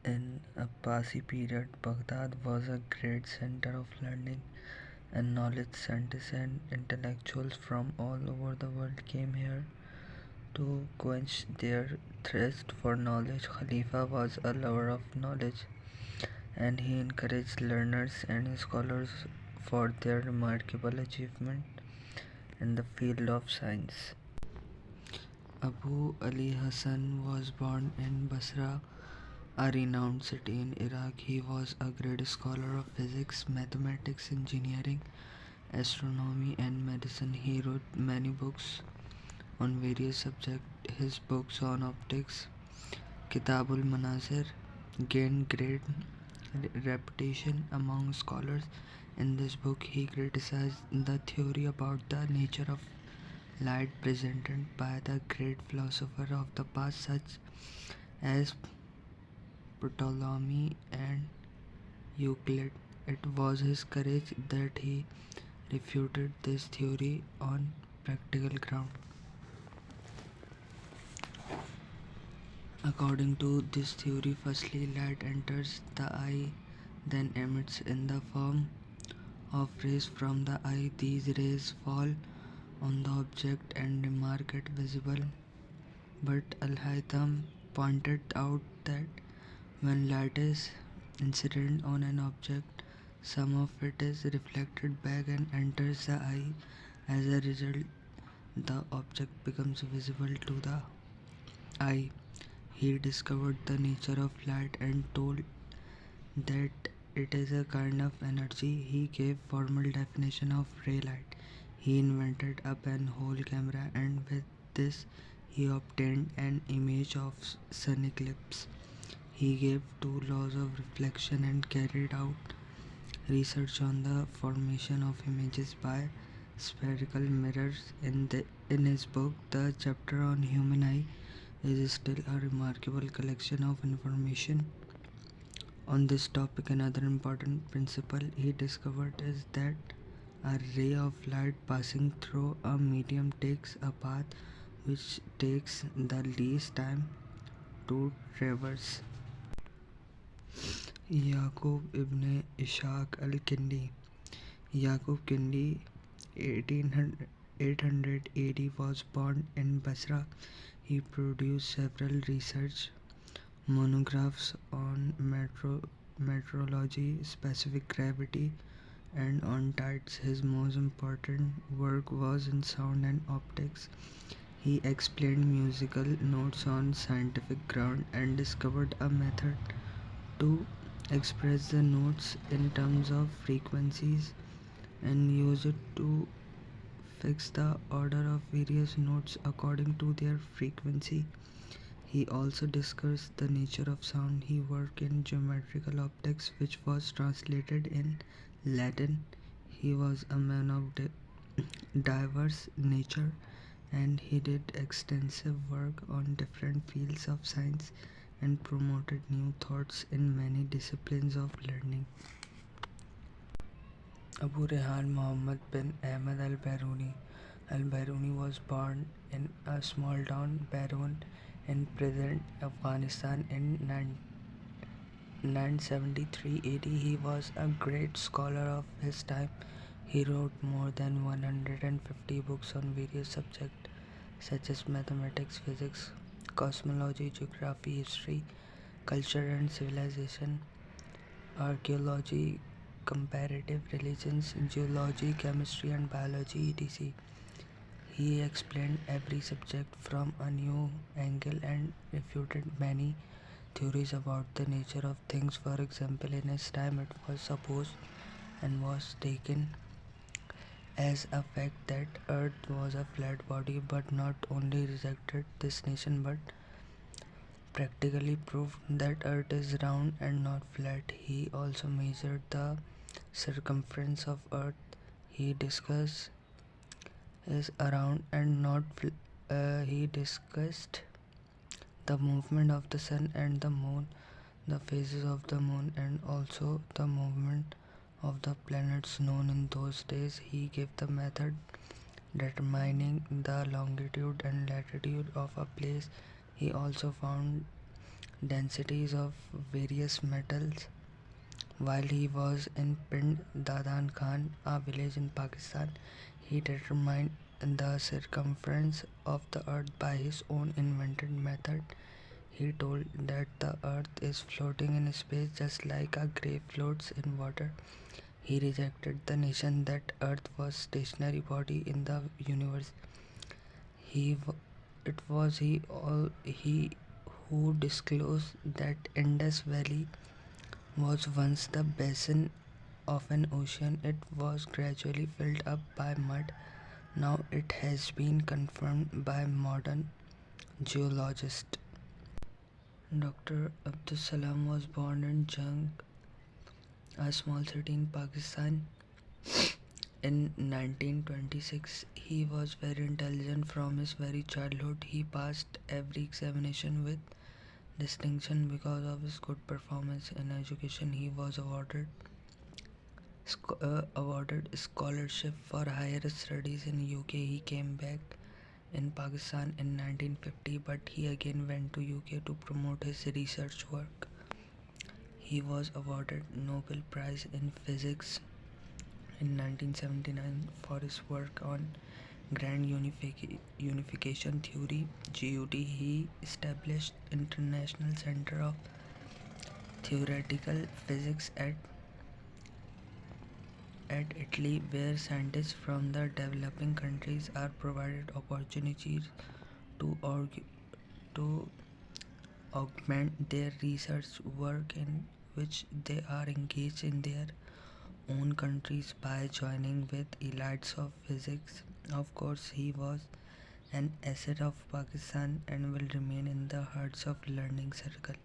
In Abbasi period, Baghdad was a great center of learning and knowledge. Scientists and intellectuals from all over the world came here to quench their thirst for knowledge. Khalifa was a lover of knowledge and he encouraged learners and scholars for their remarkable achievement in the field of science. Abu Ali Hassan was born in Basra, a renowned city in Iraq. He was a great scholar of physics, mathematics, engineering, astronomy, and medicine. He wrote many books on various subjects. His books on optics, Kitabul Manazir, gained great reputation among scholars. In this book, he criticized the theory about the nature of light presented by the great philosophers of the past, such as Ptolemy and Euclid. It was his courage that he refuted this theory on practical ground. According to this theory, firstly light enters the eye, then emits in the form of rays from the eye. These rays fall on the object and mark it visible. But Al-Haytham pointed out that when light is incident on an object, some of it is reflected back and enters the eye. As a result, the object becomes visible to the eye. He discovered the nature of light and told that it is a kind of energy. He gave formal definition of ray light. He invented a pinhole camera, and with this he obtained an image of sun eclipse. He gave two laws of reflection and carried out research on the formation of images by spherical mirrors. In his book, the chapter on human eye is still a remarkable collection of information on this topic. Another important principle he discovered is that a ray of light passing through a medium takes a path which takes the least time to traverse. Yaqub ibn Ishaq al-Kindi. Yaqub Kindi 800 AD was born in Basra. He produced several research monographs on meteorology, specific gravity, and on tides. His most important work was in sound and optics. He explained musical notes on scientific ground and discovered a method to express the notes in terms of frequencies and use it to fix the order of various notes according to their frequency. He also discussed the nature of sound. He worked in geometrical optics, which was translated in Latin. He was a man of diverse nature and he did extensive work on different fields of science and promoted new thoughts in many disciplines of learning. Abu Rehan Muhammad bin Ahmad al-Biruni. Al-Biruni was born in a small town, Beirun, in present Afghanistan in 973 AD. He was a great scholar of his time. He wrote more than 150 books on various subjects such as mathematics, physics, cosmology, geography, history, culture and civilization, archaeology, comparative religions, geology, chemistry and biology, etc. He explained every subject from a new angle and refuted many theories about the nature of things. For example, in his time it was supposed and was taken as a fact that Earth was a flat body, but not only rejected this nation but practically proved that Earth is round and not flat. He also measured the circumference of Earth. He discussed is around and not he discussed the movement of the sun and the moon, the phases of the moon and also the movement of the planets known in those days. He gave the method determining the longitude and latitude of a place. He also found densities of various metals. While he was in Pind Dadan Khan, a village in Pakistan, he determined the circumference of the earth by his own invented method. He told that the earth is floating in space just like a grave floats in water. He rejected the notion that earth was stationary body in the universe. He it was he who disclosed that Indus Valley was once the basin of an ocean. It was gradually filled up by mud. Now it has been confirmed by modern geologists. Dr. Abdus Salam was born in Jung, a small city in Pakistan, in 1926. He was very intelligent from his very childhood. He passed every examination with distinction because of his good performance in education. He was awarded scholarship for higher studies in UK. He came back in Pakistan in 1950, but he again went to UK to promote his research work. He was awarded Nobel Prize in Physics in 1979 for his work on Grand Unification Theory (GUT). He established International Center of Theoretical Physics at Italy, where scientists from the developing countries are provided opportunities to to augment their research work in which they are engaged in their own countries by joining with elites of physics. Of course, he was an asset of Pakistan and will remain in the hearts of learning circle.